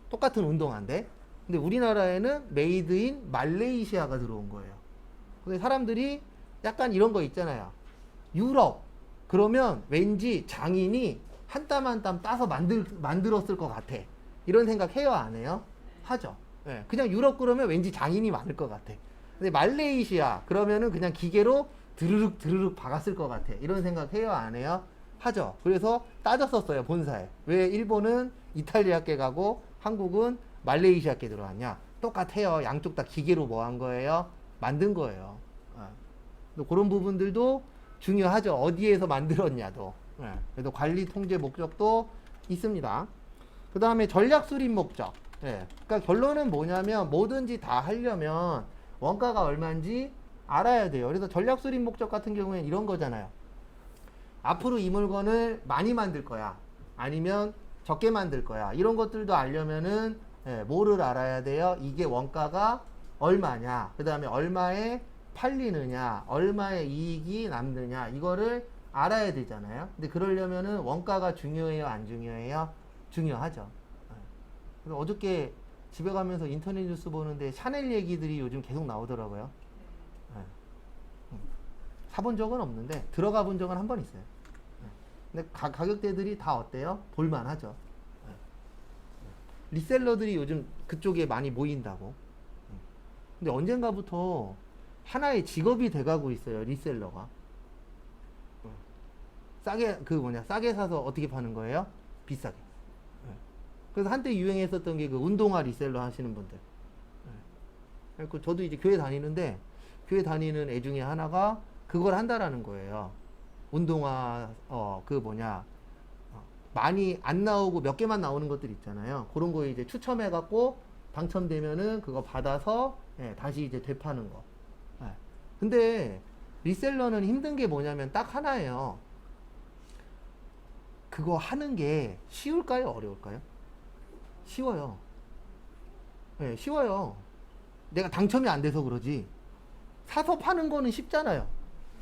똑같은 운동화인데. 근데 우리나라에는 메이드인 말레이시아가 들어온 거예요. 근데 사람들이 약간 이런 거 있잖아요. 유럽 그러면 왠지 장인이 한 땀 한 땀 따서 만들었을 것 같아. 이런 생각 해요, 안 해요? 하죠. 그냥 유럽 그러면 왠지 장인이 많을 것 같아. 근데 말레이시아 그러면은 그냥 기계로 드르륵 드르륵 박았을 것 같아. 이런 생각 해요, 안 해요? 하죠. 그래서 따졌었어요, 본사에. 왜 일본은 이탈리아께 가고 한국은 말레이시아께 들어왔냐? 똑같아요. 양쪽 다 기계로 뭐 한 거예요? 만든 거예요. 그런 부분들도 중요하죠. 어디에서 만들었냐도. 그래서 관리 통제 목적도 있습니다. 그 다음에 전략 수립 목적. 그러니까 결론은 뭐냐면 뭐든지 다 하려면 원가가 얼마인지 알아야 돼요. 그래서 전략 수립 목적 같은 경우에는 이런 거잖아요. 앞으로 이 물건을 많이 만들 거야. 아니면 적게 만들 거야. 이런 것들도 알려면은 뭐를 알아야 돼요? 이게 원가가 얼마냐. 그 다음에 얼마에 팔리느냐. 얼마의 이익이 남느냐. 이거를 알아야 되잖아요. 근데 그러려면은 원가가 중요해요? 안 중요해요? 중요하죠. 그래서 어저께 집에 가면서 인터넷 뉴스 보는데 샤넬 얘기들이 요즘 계속 나오더라고요. 사본 적은 없는데 들어가 본 적은 한 번 있어요. 근데 가격대들이 다 어때요? 볼만하죠. 리셀러들이 요즘 그쪽에 많이 모인다고. 근데 언젠가부터 하나의 직업이 돼가고 있어요, 리셀러가. 싸게 사서 어떻게 파는 거예요? 비싸게. 그래서 한때 유행했었던 게 그 운동화 리셀러 하시는 분들. 그래서 저도 이제 교회 다니는데 교회 다니는 애 중에 하나가 그걸 한다라는 거예요. 운동화 많이 안 나오고 몇 개만 나오는 것들 있잖아요. 그런 거 이제 추첨해 갖고 당첨되면은 그거 받아서 다시 이제 되파는 거. 근데 리셀러는 힘든 게 뭐냐면 딱 하나예요. 그거 하는 게 쉬울까요? 어려울까요? 쉬워요. 쉬워요. 내가 당첨이 안 돼서 그러지. 사서 파는 거는 쉽잖아요.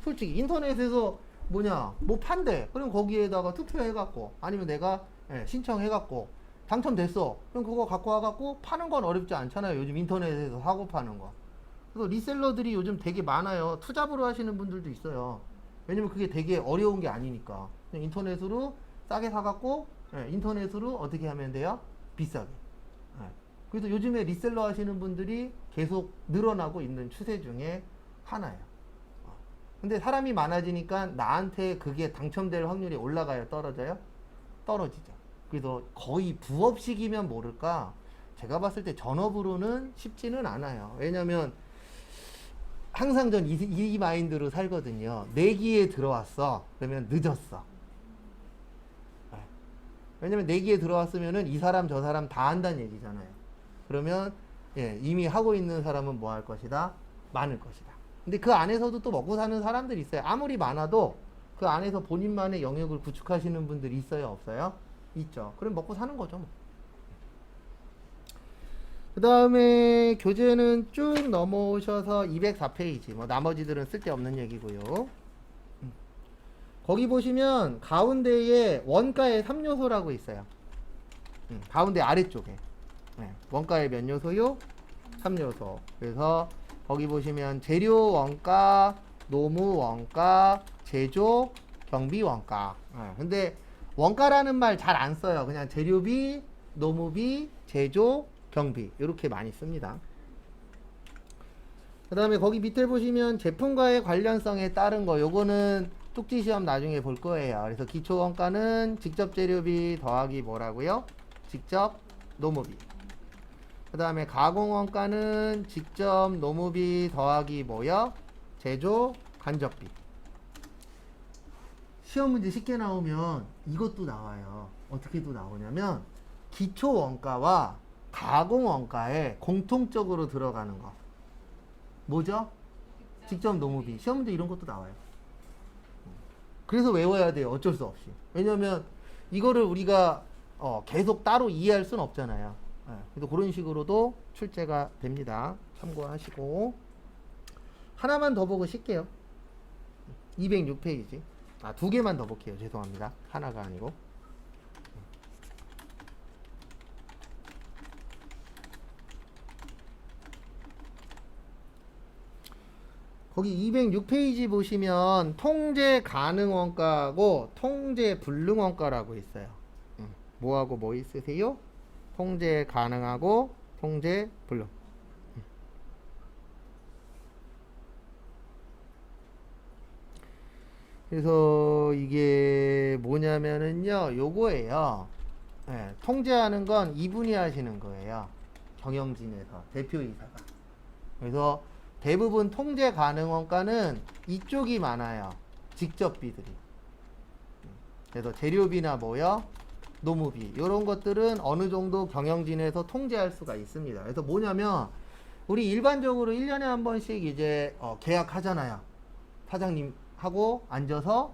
솔직히 인터넷에서 뭐 판대. 그럼 거기에다가 투표해갖고 아니면 내가 신청해갖고 당첨됐어. 그럼 그거 갖고 와갖고 파는 건 어렵지 않잖아요. 요즘 인터넷에서 사고 파는 거. 그래서 리셀러들이 요즘 되게 많아요. 투잡으로 하시는 분들도 있어요. 왜냐면 그게 되게 어려운 게 아니니까. 그냥 인터넷으로 싸게 사갖고 인터넷으로 어떻게 하면 돼요? 비싸게. 그래서 요즘에 리셀러 하시는 분들이 계속 늘어나고 있는 추세 중에 하나예요. 근데 사람이 많아지니까 나한테 그게 당첨될 확률이 올라가요? 떨어져요? 떨어지죠. 그래서 거의 부업식이면 모를까? 제가 봤을 때 전업으로는 쉽지는 않아요. 왜냐면 항상 전 이 마인드로 살거든요. 내기에 들어왔어. 그러면 늦었어. 네. 왜냐면 내기에 들어왔으면은 이 사람 저 사람 다 한다는 얘기잖아요. 그러면 예, 이미 하고 있는 사람은 뭐 할 것이다? 많을 것이다. 근데 그 안에서도 또 먹고 사는 사람들이 있어요. 아무리 많아도 그 안에서 본인만의 영역을 구축하시는 분들이 있어요? 없어요? 있죠. 그럼 먹고 사는 거죠. 뭐. 그 다음에 교재는 쭉 넘어오셔서 204페이지. 뭐 나머지들은 쓸데없는 얘기고요. 거기 보시면 가운데에 원가의 3요소라고 있어요. 가운데 아래쪽에. 네, 원가의 몇 요소요? 3요소. 그래서 거기 보시면 재료 원가, 노무 원가, 제조, 경비 원가. 근데 원가라는 말 잘 안 써요. 그냥 재료비, 노무비, 제조, 경비 이렇게 많이 씁니다. 그 다음에 거기 밑에 보시면 제품과의 관련성에 따른 거 요거는 쪽지 시험 나중에 볼 거예요. 그래서 기초 원가는 직접 재료비 더하기 뭐라고요? 직접 노무비. 그 다음에 가공 원가는 직접 노무비 더하기 뭐요? 제조 간접비. 시험 문제 쉽게 나오면 이것도 나와요. 어떻게 또 나오냐면 기초 원가와 가공 원가에 공통적으로 들어가는 거. 뭐죠? 직접 노무비. 시험 문제 이런 것도 나와요. 그래서 외워야 돼요. 어쩔 수 없이. 왜냐면 이거를 우리가 계속 따로 이해할 수는 없잖아요. 그래서 그런 식으로도 출제가 됩니다. 참고하시고. 하나만 더 보고 쉴게요. 206페이지. 두 개만 더 볼게요. 죄송합니다. 하나가 아니고. 거기 206페이지 보시면 통제 가능 원가하고 통제 불능 원가라고 있어요. 뭐하고 뭐 있으세요? 통제 가능하고 통제 불능. 그래서 이게 뭐냐면은요, 요거예요. 네, 통제하는 건 이분이 하시는 거예요. 경영진에서 대표이사가. 그래서 대부분 통제 가능 원가는 이쪽이 많아요. 직접비들이. 그래서 재료비나 뭐요? 노무비. 이런 것들은 어느 정도 경영진에서 통제할 수가 있습니다. 그래서 뭐냐면 우리 일반적으로 1년에 한 번씩 이제 계약하잖아요. 사장님하고 앉아서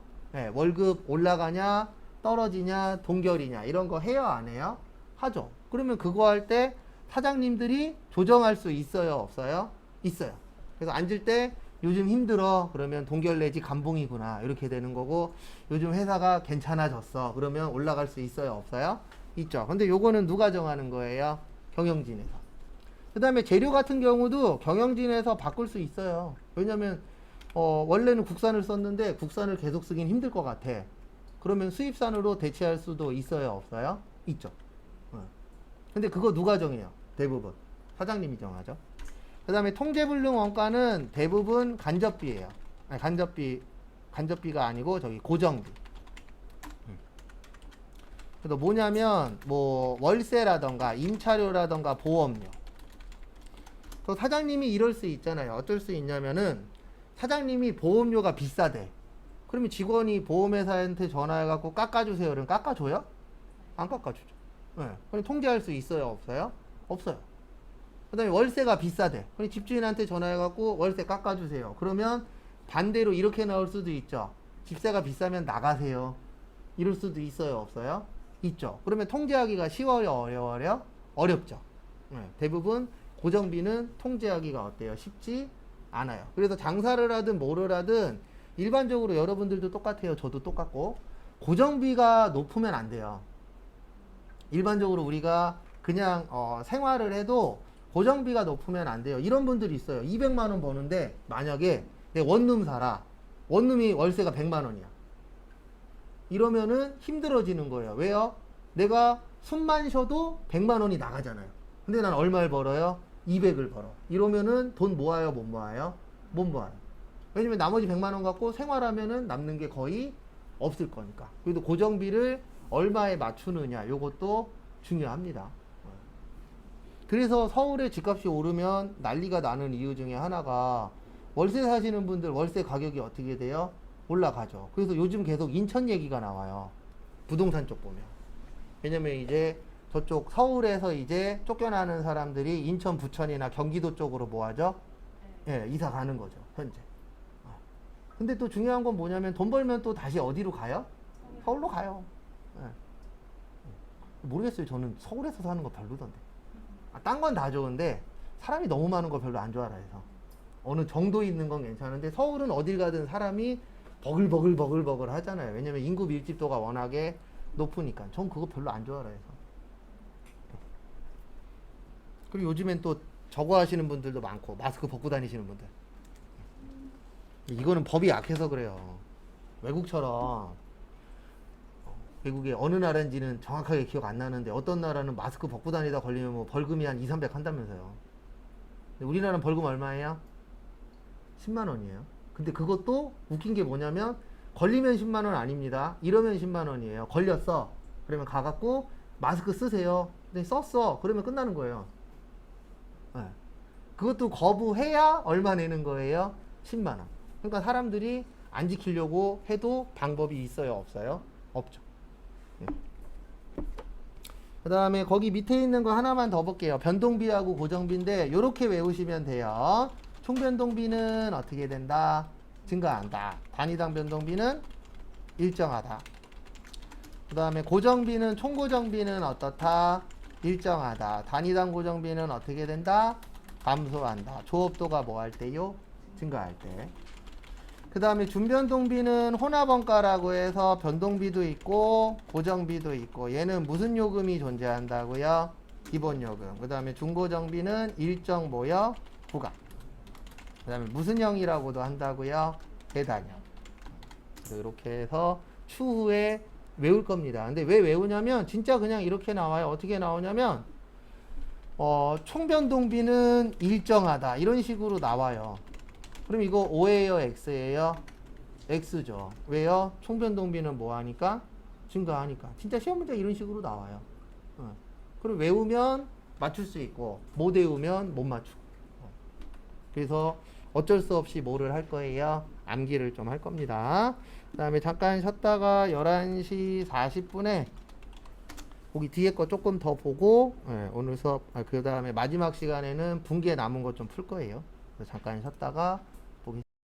월급 올라가냐 떨어지냐 동결이냐 이런 거 해요 안 해요? 하죠. 그러면 그거 할 때 사장님들이 조정할 수 있어요 없어요? 있어요. 그래서 앉을 때 요즘 힘들어 그러면 동결 내지 감봉이구나 이렇게 되는 거고, 요즘 회사가 괜찮아졌어 그러면 올라갈 수 있어요 없어요? 있죠. 근데 요거는 누가 정하는 거예요? 경영진에서. 그 다음에 재료 같은 경우도 경영진에서 바꿀 수 있어요. 왜냐면 원래는 국산을 썼는데 국산을 계속 쓰긴 힘들 것 같아. 그러면 수입산으로 대체할 수도 있어요 없어요? 있죠. 근데 그거 누가 정해요? 대부분 사장님이 정하죠. 그 다음에 통제불능 원가는 대부분 간접비예요. 아니, 간접비가 아니고 저기 고정비. 그래서 뭐냐면 뭐 월세라던가 임차료라던가 보험료. 또 사장님이 이럴 수 있잖아요. 어떨 수 있냐면은 사장님이 보험료가 비싸대. 그러면 직원이 보험회사한테 전화해갖고 깎아주세요. 그러면 깎아줘요? 안 깎아주죠. 네. 그럼 통제할 수 있어요 없어요? 없어요. 그 다음에 월세가 비싸대. 그럼 집주인한테 전화해갖고 월세 깎아주세요. 그러면 반대로 이렇게 나올 수도 있죠. 집세가 비싸면 나가세요. 이럴 수도 있어요 없어요? 있죠. 그러면 통제하기가 쉬워요 어려워요? 어렵죠. 대부분 고정비는 통제하기가 어때요? 쉽지 않아요. 그래서 장사를 하든 뭐를 하든 일반적으로 여러분들도 똑같아요. 저도 똑같고 고정비가 높으면 안 돼요. 일반적으로 우리가 그냥 생활을 해도 고정비가 높으면 안 돼요. 이런 분들이 있어요. 200만 원 버는데 만약에 내 원룸 살아. 원룸이 월세가 100만 원이야. 이러면은 힘들어지는 거예요. 왜요? 내가 숨만 쉬어도 100만 원이 나가잖아요. 근데 난 얼마를 벌어요? 200을 벌어. 이러면은 돈 모아요? 못 모아요? 못 모아요. 왜냐면 나머지 100만 원 갖고 생활하면은 남는 게 거의 없을 거니까. 그래도 고정비를 얼마에 맞추느냐 요것도 중요합니다. 그래서 서울의 집값이 오르면 난리가 나는 이유 중에 하나가 월세 사시는 분들 월세 가격이 어떻게 돼요? 올라가죠. 그래서 요즘 계속 인천 얘기가 나와요. 부동산 쪽 보면. 왜냐면 이제 저쪽 서울에서 이제 쫓겨나는 사람들이 인천, 부천이나 경기도 쪽으로 뭐 하죠? 예, 이사 가는 거죠, 현재. 근데 또 중요한 건 뭐냐면 돈 벌면 또 다시 어디로 가요? 서울로 가요. 예. 모르겠어요. 저는 서울에서 사는 거 별로던데. 딴 건 다 좋은데 사람이 너무 많은 거 별로 안 좋아라 해서. 어느 정도 있는 건 괜찮은데 서울은 어딜 가든 사람이 버글버글 하잖아요. 왜냐면 인구 밀집도가 워낙에 높으니까. 전 그거 별로 안 좋아라 해서. 그리고 요즘엔 또 저거 하시는 분들도 많고 마스크 벗고 다니시는 분들. 이거는 법이 약해서 그래요. 외국처럼 외국의 어느 나라인지는 정확하게 기억 안 나는데 어떤 나라는 마스크 벗고 다니다 걸리면 뭐 벌금이 한 2, 300 한다면서요. 근데 우리나라는 벌금 얼마예요? 10만 원이에요. 근데 그것도 웃긴 게 뭐냐면 걸리면 10만 원 아닙니다. 이러면 10만 원이에요. 걸렸어. 그러면 가갖고 마스크 쓰세요. 근데 썼어. 그러면 끝나는 거예요. 네. 그것도 거부해야 얼마 내는 거예요? 10만 원. 그러니까 사람들이 안 지키려고 해도 방법이 있어요? 없어요? 없죠. 네. 그 다음에 거기 밑에 있는 거 하나만 더 볼게요. 변동비하고 고정비인데 이렇게 외우시면 돼요. 총변동비는 어떻게 된다? 증가한다. 단위당 변동비는 일정하다. 그 다음에 고정비는 총고정비는 어떻다? 일정하다. 단위당 고정비는 어떻게 된다? 감소한다. 조업도가 뭐 할 때요? 증가할 때. 그 다음에 준변동비는 혼합원가라고 해서 변동비도 있고 고정비도 있고 얘는 무슨 요금이 존재한다고요? 기본요금. 그 다음에 중고정비는 일정 뭐요? 부가. 그 다음에 무슨 형이라고도 한다고요? 대단형. 이렇게 해서 추후에 외울 겁니다. 근데 왜 외우냐면 진짜 그냥 이렇게 나와요. 어떻게 나오냐면 총변동비는 일정하다 이런 식으로 나와요. 그럼 이거 O예요? X예요? X죠. 왜요? 총변동비는 뭐 하니까? 증가하니까. 진짜 시험 문제 이런 식으로 나와요. 그럼 외우면 맞출 수 있고 못 외우면 못 맞추고. 그래서 어쩔 수 없이 뭐를 할 거예요? 암기를 좀 할 겁니다. 그 다음에 잠깐 쉬었다가 11시 40분에 거기 뒤에 거 조금 더 보고 오늘 수업 그 다음에 마지막 시간에는 분계 남은 거 좀 풀 거예요. 그래서 잠깐 쉬었다가